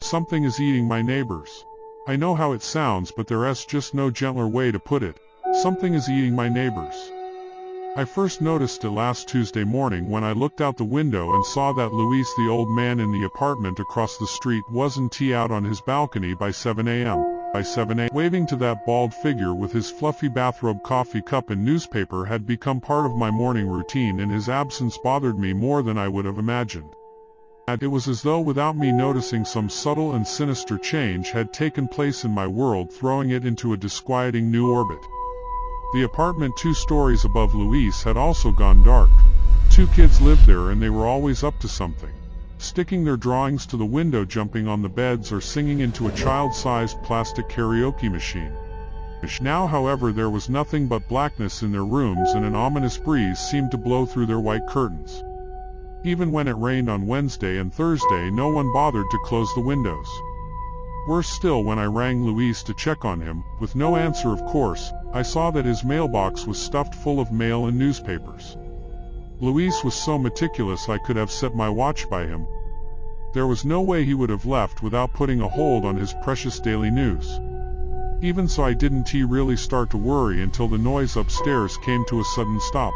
Something is eating my neighbors. I know how it sounds, but there's just no gentler way to put it. Something is eating my neighbors. I first noticed it last Tuesday morning when I looked out the window and saw that Luis, the old man in the apartment across the street, wasn't out on his balcony by 7 a.m. Waving to that bald figure with his fluffy bathrobe, coffee cup and newspaper had become part of my morning routine, and his absence bothered me more than I would have imagined. It was as though without me noticing some subtle and sinister change had taken place in my world, throwing it into a disquieting new orbit. The apartment 2 stories above Luis had also gone dark. 2 kids lived there, and they were always up to something. Sticking their drawings to the window, jumping on the beds, or singing into a child-sized plastic karaoke machine. Now, however, there was nothing but blackness in their rooms, and an ominous breeze seemed to blow through their white curtains. Even when it rained on Wednesday and Thursday, no one bothered to close the windows. Worse still, when I rang Luis to check on him, with no answer of course, I saw that his mailbox was stuffed full of mail and newspapers. Luis was so meticulous I could have set my watch by him. There was no way he would have left without putting a hold on his precious daily news. Even so, I didn't really start to worry until the noise upstairs came to a sudden stop.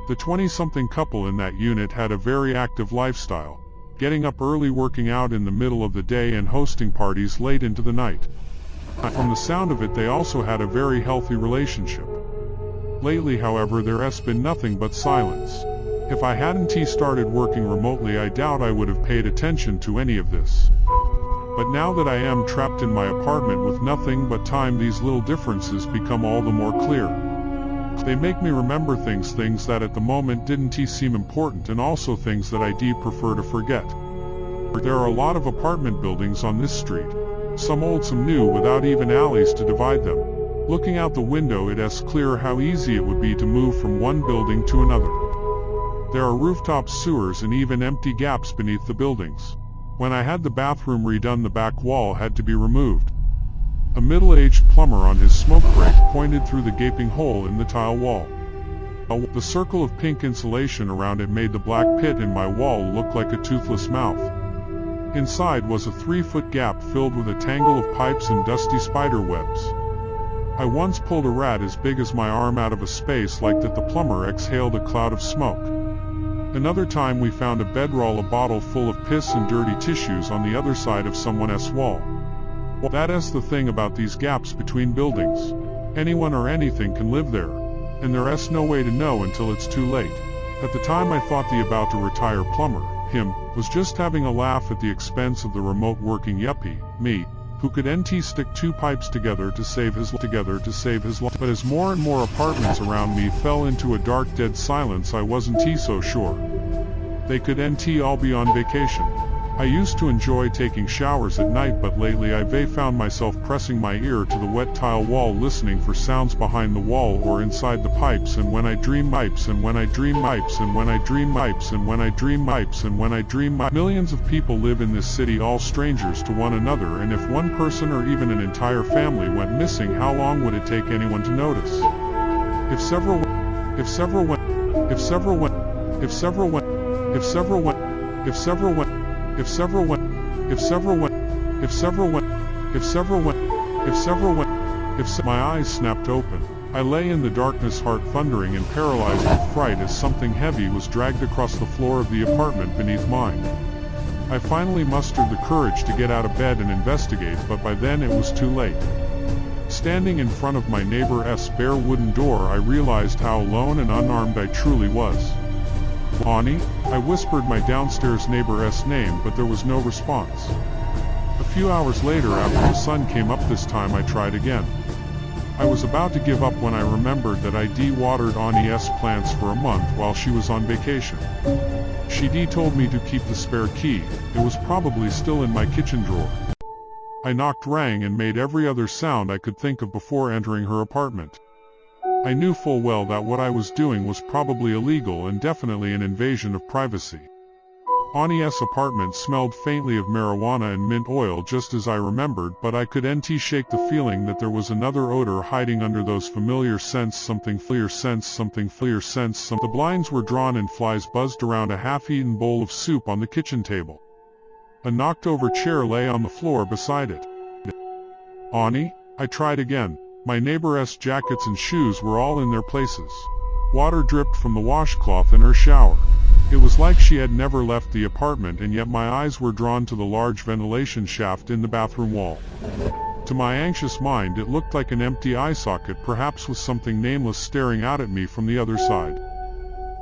The 20-something couple in that unit had a very active lifestyle, getting up early, working out in the middle of the day, and hosting parties late into the night. From the sound of it, they also had a very healthy relationship. Lately, however, there's been nothing but silence. If I hadn't started working remotely, I doubt I would have paid attention to any of this. But now that I am trapped in my apartment with nothing but time, these little differences become all the more clear. They make me remember things that at the moment didn't seem important, and also things that I prefer to forget. There are a lot of apartment buildings on this street. Some old, some new, without even alleys to divide them. Looking out the window, it's clear how easy it would be to move from one building to another. There are rooftop sewers and even empty gaps beneath the buildings. When I had the bathroom redone, the back wall had to be removed. A middle-aged plumber on his smoke break pointed through the gaping hole in the tile wall. The circle of pink insulation around it made the black pit in my wall look like a toothless mouth. Inside was a 3-foot gap filled with a tangle of pipes and dusty spider webs. I once pulled a rat as big as my arm out of a space like that. The plumber exhaled a cloud of smoke. Another time we found a bedroll, a bottle full of piss and dirty tissues on the other side of someone's wall. That's the thing about these gaps between buildings. Anyone or anything can live there, and there's no way to know until it's too late. At the time, I thought the about to retire plumber, him, was just having a laugh at the expense of the remote working yuppie, me, who could stick 2 pipes together to save his life. But as more and more apartments around me fell into a dark, dead silence, I wasn't so sure. They could all be on vacation. I used to enjoy taking showers at night, but lately I've found myself pressing my ear to the wet tile wall, listening for sounds behind the wall or inside the pipes. And when I dream pipes, and when I dream pipes, and when I dream pipes, and when I dream pipes, and when I dream millions of people live in this city, all strangers to one another, and if one person or even an entire family went missing, how long would it take anyone to notice? If several my eyes snapped open. I lay in the darkness, heart thundering and paralyzed with fright, as something heavy was dragged across the floor of the apartment beneath mine. I finally mustered the courage to get out of bed and investigate, but by then it was too late. Standing in front of my neighbor's bare wooden door, I realized how alone and unarmed I truly was. "Ani?" I whispered my downstairs neighbor's name, but there was no response. A few hours later, after the sun came up this time, I tried again. I was about to give up when I remembered that I watered Ani's plants for a month while she was on vacation. She told me to keep the spare key. It was probably still in my kitchen drawer. I knocked, rang, and made every other sound I could think of before entering her apartment. I knew full well that what I was doing was probably illegal and definitely an invasion of privacy. Ani's apartment smelled faintly of marijuana and mint oil, just as I remembered, but I could shake the feeling that there was another odor hiding under those familiar scents, something familiar scents. The blinds were drawn and flies buzzed around a half-eaten bowl of soup on the kitchen table. A knocked-over chair lay on the floor beside it. Ani? I tried again. My neighbor's jackets and shoes were all in their places. Water dripped from the washcloth in her shower. It was like she had never left the apartment, and yet my eyes were drawn to the large ventilation shaft in the bathroom wall. To my anxious mind, it looked like an empty eye socket, perhaps with something nameless staring out at me from the other side.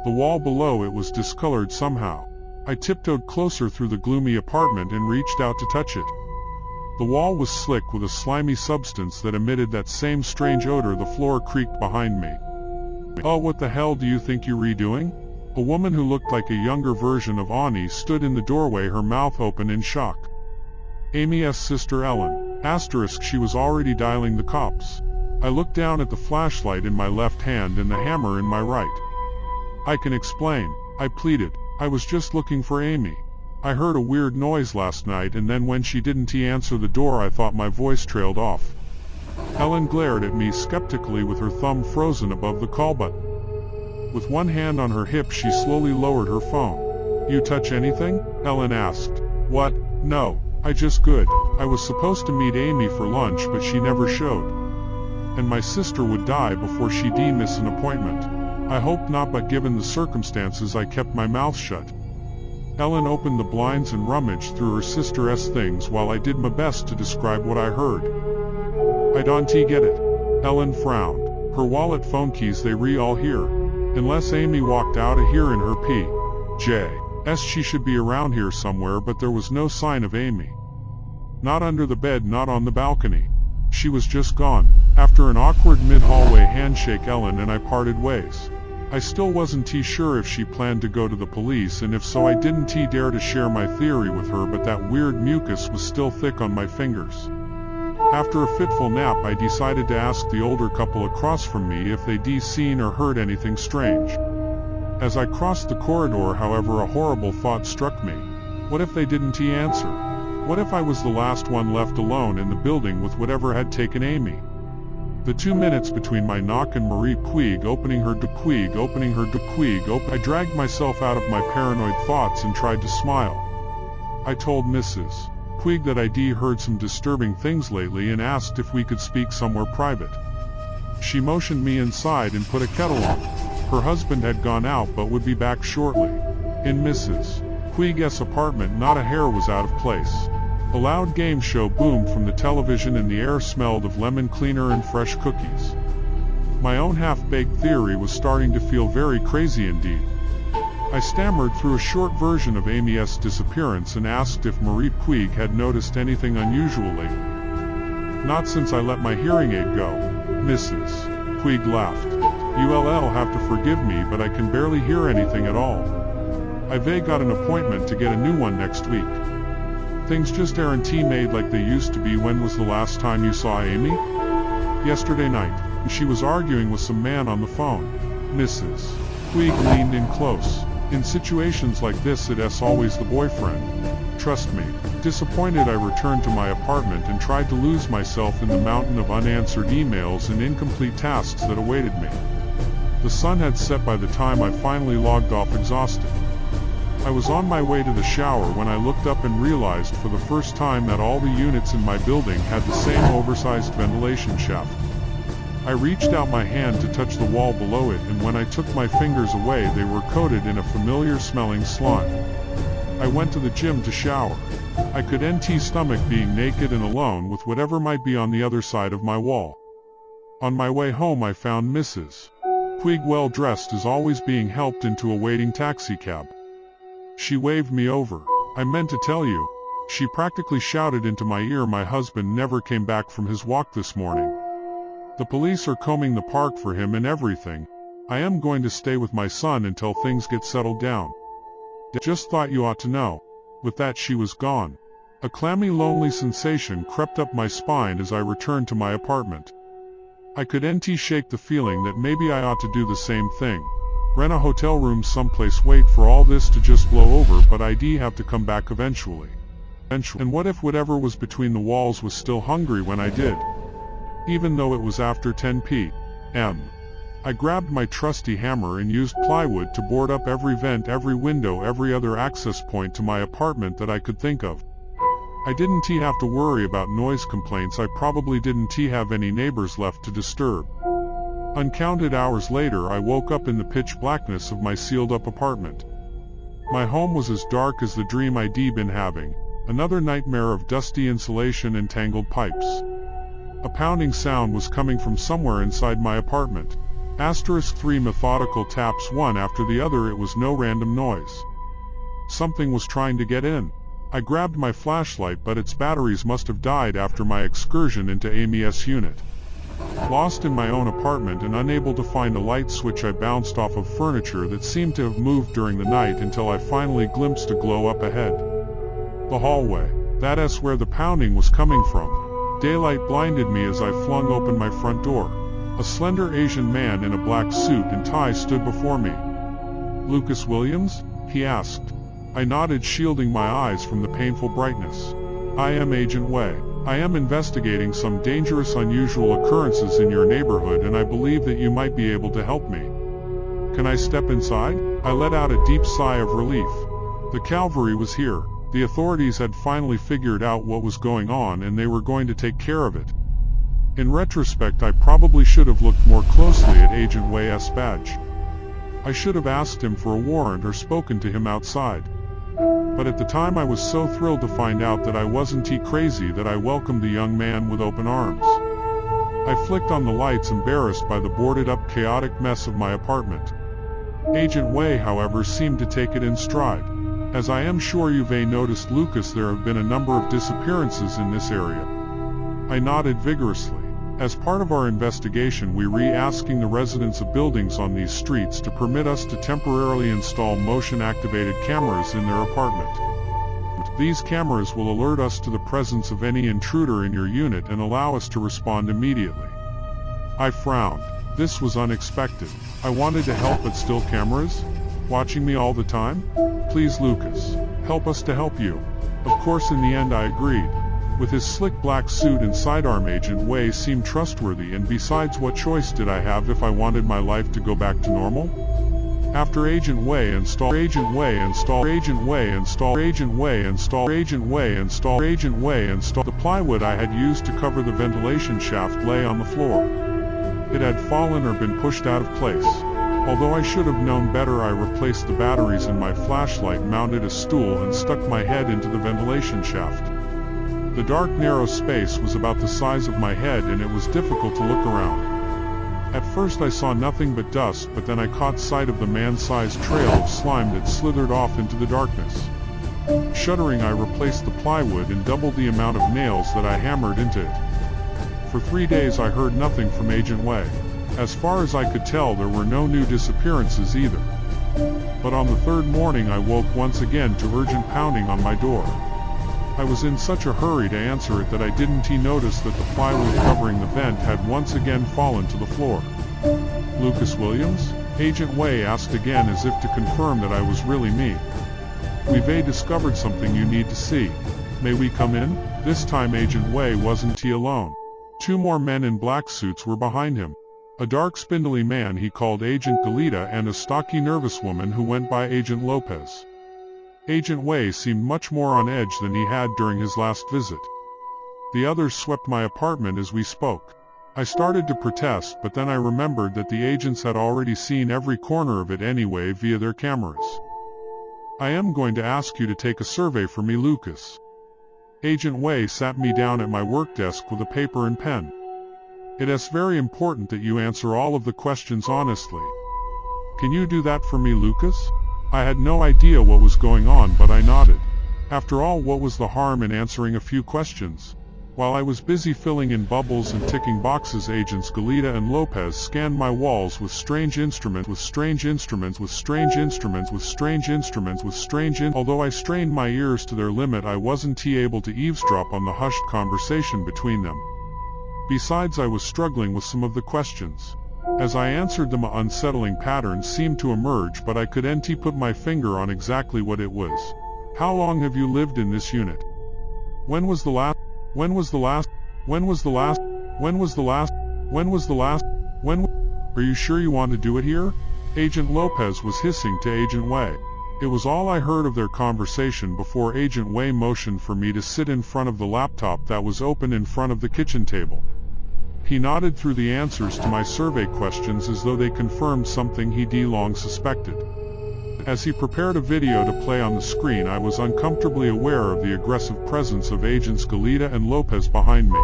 The wall below it was discolored somehow. I tiptoed closer through the gloomy apartment and reached out to touch it. The wall was slick with a slimy substance that emitted that same strange odor. The floor creaked behind me. Oh, what the hell do you think you're redoing? A woman who looked like a younger version of Ani stood in the doorway, her mouth open in shock. Amy's sister Ellen. Asterisk, she was already dialing the cops. I looked down at the flashlight in my left hand and the hammer in my right. I can explain, I pleaded. I was just looking for Amy. I heard a weird noise last night, and then when she didn't answer the door, I thought my voice trailed off. Ellen glared at me skeptically with her thumb frozen above the call button. With one hand on her hip, she slowly lowered her phone. You touch anything? Ellen asked. What? No. I just good. I was supposed to meet Amy for lunch, but she never showed. And my sister would die before she'd miss an appointment. I hoped not, but given the circumstances, I kept my mouth shut. Ellen opened the blinds and rummaged through her sister's things while I did my best to describe what I heard. I don't get it. Ellen frowned. Her wallet, phone keys, they all here. Unless Amy walked out of here in her PJs, she should be around here somewhere, but there was no sign of Amy. Not under the bed, not on the balcony. She was just gone. After an awkward mid-hallway handshake, Ellen and I parted ways. I still wasn't sure if she planned to go to the police, and if so, I didn't dare to share my theory with her, but that weird mucus was still thick on my fingers. After a fitful nap, I decided to ask the older couple across from me if they'd seen or heard anything strange. As I crossed the corridor, however, a horrible thought struck me. What if they didn't answer? What if I was the last one left alone in the building with whatever had taken Amy? The 2 minutes between my knock and Marie Puig opening her door, I dragged myself out of my paranoid thoughts and tried to smile. I told Mrs. Puig that I'd heard some disturbing things lately and asked if we could speak somewhere private. She motioned me inside and put a kettle on. Her husband had gone out but would be back shortly. In Mrs. Puig's apartment, not a hair was out of place. A loud game show boomed from the television and the air smelled of lemon cleaner and fresh cookies. My own half-baked theory was starting to feel very crazy indeed. I stammered through a short version of Amy's disappearance and asked if Marie Puig had noticed anything unusual lately. Not since I let my hearing aid go. Mrs. Puig laughed. You'll have to forgive me, but I can barely hear anything at all. I've got an appointment to get a new one next week. Things just aren't made like they used to be. When was the last time you saw Amy? Yesterday night. She was arguing with some man on the phone. Mrs. Puig leaned in close. In situations like this, it's always the boyfriend. Trust me. Disappointed, I returned to my apartment and tried to lose myself in the mountain of unanswered emails and incomplete tasks that awaited me. The sun had set by the time I finally logged off exhausted. I was on my way to the shower when I looked up and realized for the first time that all the units in my building had the same oversized ventilation shaft. I reached out my hand to touch the wall below it, and when I took my fingers away, they were coated in a familiar-smelling slime. I went to the gym to shower. I could stomach being naked and alone with whatever might be on the other side of my wall. On my way home, I found Mrs. Puig well dressed as always, being helped into a waiting taxicab. She waved me over. I meant to tell you. She practically shouted into my ear, my husband never came back from his walk this morning. The police are combing the park for him and everything. I am going to stay with my son until things get settled down. Just thought you ought to know. With that, she was gone. A clammy, lonely sensation crept up my spine as I returned to my apartment. I could shake the feeling that maybe I ought to do the same thing. Rent a hotel room someplace, wait for all this to just blow over, but I'd have to come back eventually. And what if whatever was between the walls was still hungry when I did? Even though it was after 10 p.m. I grabbed my trusty hammer and used plywood to board up every vent, every window, every other access point to my apartment that I could think of. I didn't have to worry about noise complaints. I probably didn't have any neighbors left to disturb. Uncounted hours later, I woke up in the pitch blackness of my sealed-up apartment. My home was as dark as the dream I'd been having, another nightmare of dusty insulation and tangled pipes. A pounding sound was coming from somewhere inside my apartment. *3 methodical taps one after the other. It was no random noise. Something was trying to get in. I grabbed my flashlight, but its batteries must have died after my excursion into Amy's unit. Lost in my own apartment and unable to find a light switch, I bounced off of furniture that seemed to have moved during the night until I finally glimpsed a glow up ahead. The hallway. That's where the pounding was coming from. Daylight blinded me as I flung open my front door. A slender Asian man in a black suit and tie stood before me. "Lucas Williams?" he asked. I nodded, shielding my eyes from the painful brightness. "I am Agent Wei. I am investigating some dangerous, unusual occurrences in your neighborhood, and I believe that you might be able to help me. Can I step inside?" I let out a deep sigh of relief. The cavalry was here. The authorities had finally figured out what was going on, and they were going to take care of it. In retrospect, I probably should have looked more closely at Agent Wei's badge. I should have asked him for a warrant or spoken to him outside. But at the time I was so thrilled to find out that I wasn't crazy that I welcomed the young man with open arms. I flicked on the lights, embarrassed by the boarded-up, chaotic mess of my apartment. Agent Wei, however, seemed to take it in stride. "As I am sure you've noticed, Lucas, there have been a number of disappearances in this area." I nodded vigorously. "As part of our investigation, we re-asking the residents of buildings on these streets to permit us to temporarily install motion-activated cameras in their apartment. These cameras will alert us to the presence of any intruder in your unit and allow us to respond immediately." I frowned. This was unexpected. I wanted to help, but still cameras? Watching me all the time? "Please, Lucas, help us to help you." Of course, in the end I agreed. With his slick black suit and sidearm, Agent Wei seemed trustworthy, and besides, what choice did I have if I wanted my life to go back to normal? After Agent Wei installed the plywood I had used to cover the ventilation shaft lay on the floor. It had fallen or been pushed out of place. Although I should have known better, I replaced the batteries in my flashlight, mounted a stool, and stuck my head into the ventilation shaft. The dark, narrow space was about the size of my head, and it was difficult to look around. At first I saw nothing but dust, but then I caught sight of the man-sized trail of slime that slithered off into the darkness. Shuddering, I replaced the plywood and doubled the amount of nails that I hammered into it. For 3 days I heard nothing from Agent Wei. As far as I could tell, there were no new disappearances either. But on the third morning I woke once again to urgent pounding on my door. I was in such a hurry to answer it that I didn't notice that the plywood covering the vent had once again fallen to the floor. "Lucas Williams?" Agent Wei asked again, as if to confirm that I was really me. "We've discovered something you need to see. May we come in?" This time Agent Wei wasn't alone. 2 more men in black suits were behind him. A dark, spindly man he called Agent Galita, and a stocky, nervous woman who went by Agent Lopez. Agent Wei seemed much more on edge than he had during his last visit. The others swept my apartment as we spoke. I started to protest, but then I remembered that the agents had already seen every corner of it anyway via their cameras. "I am going to ask you to take a survey for me, Lucas." Agent Wei sat me down at my work desk with a paper and pen. "It is very important that you answer all of the questions honestly. Can you do that for me, Lucas?" I had no idea what was going on, but I nodded. After all, what was the harm in answering a few questions? While I was busy filling in bubbles and ticking boxes, Agents Galita and Lopez scanned my walls with strange instruments. Although I strained my ears to their limit, I wasn't able to eavesdrop on the hushed conversation between them. Besides, I was struggling with some of the questions. As I answered them, unsettling patterns seemed to emerge, but I couldn't put my finger on exactly what it was. "How long have you lived in this unit? When was the last? Are you sure you want to do it here?" Agent Lopez was hissing to Agent Wei. It was all I heard of their conversation before Agent Wei motioned for me to sit in front of the laptop that was open in front of the kitchen table. He nodded through the answers to my survey questions as though they confirmed something he'd long suspected. As he prepared a video to play on the screen, I was uncomfortably aware of the aggressive presence of Agents Galita and Lopez behind me.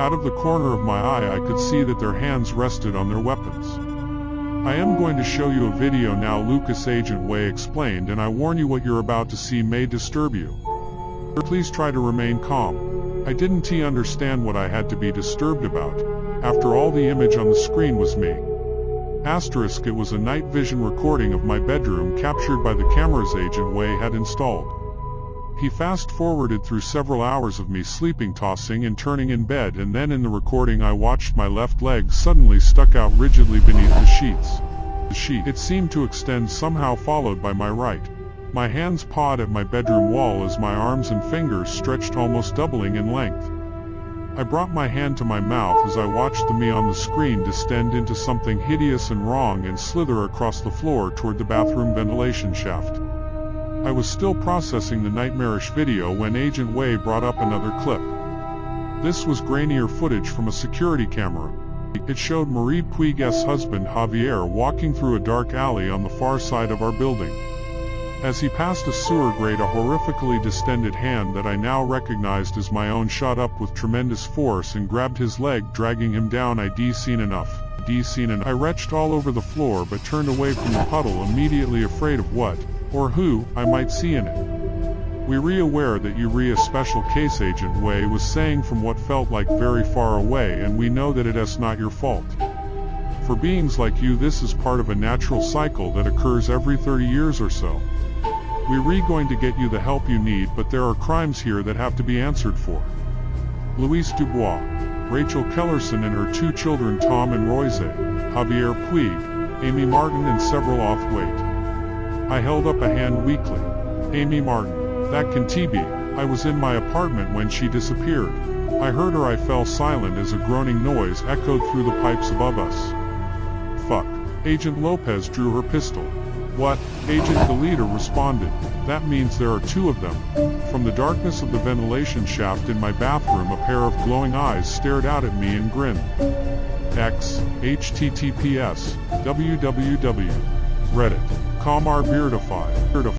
Out of the corner of my eye I could see that their hands rested on their weapons. "I am going to show you a video now," Lucas, Agent Wei explained, "and I warn you what you're about to see may disturb you. Please try to remain calm." I didn't understand what I had to be disturbed about. After all, the image on the screen was me. Asterisk, it was a night vision recording of my bedroom captured by the cameras Agent Wei had installed. He fast-forwarded through several hours of me sleeping, tossing and turning in bed, and then in the recording I watched my left leg suddenly stuck out rigidly beneath the sheets. It seemed to extend somehow, followed by my right. My hands pawed at my bedroom wall as my arms and fingers stretched, almost doubling in length. I brought my hand to my mouth as I watched the me on the screen descend into something hideous and wrong and slither across the floor toward the bathroom ventilation shaft. I was still processing the nightmarish video when Agent Wei brought up another clip. This was grainier footage from a security camera. It showed Marie Puig's husband Javier walking through a dark alley on the far side of our building. As he passed a sewer grate, a horrifically distended hand that I now recognized as my own shot up with tremendous force and grabbed his leg, dragging him down. I'd seen enough. I retched all over the floor but turned away from the puddle, immediately afraid of what, or who, I might see in it. "We re aware that you re a special case," Agent Wei was saying from what felt like very far away, "and we know that it is not your fault. For beings like you, this is part of a natural cycle that occurs every 30 years or so. We re going to get you the help you need, but there are crimes here that have to be answered for." Louise Dubois, Rachel Kellerson and her 2 children Tom and Roise, Javier Puig, Amy Martin and several off. Wait. I held up a hand weakly. "Amy Martin. That can be. I was in my apartment when she disappeared. I heard her." I fell silent as a groaning noise echoed through the pipes above us. "Fuck." Agent Lopez drew her pistol. "What?" Agent Galita responded. "That means there are 2 of them." From the darkness of the ventilation shaft in my bathroom, a pair of glowing eyes stared out at me and grinned. https://www.reddit.com/r-beardify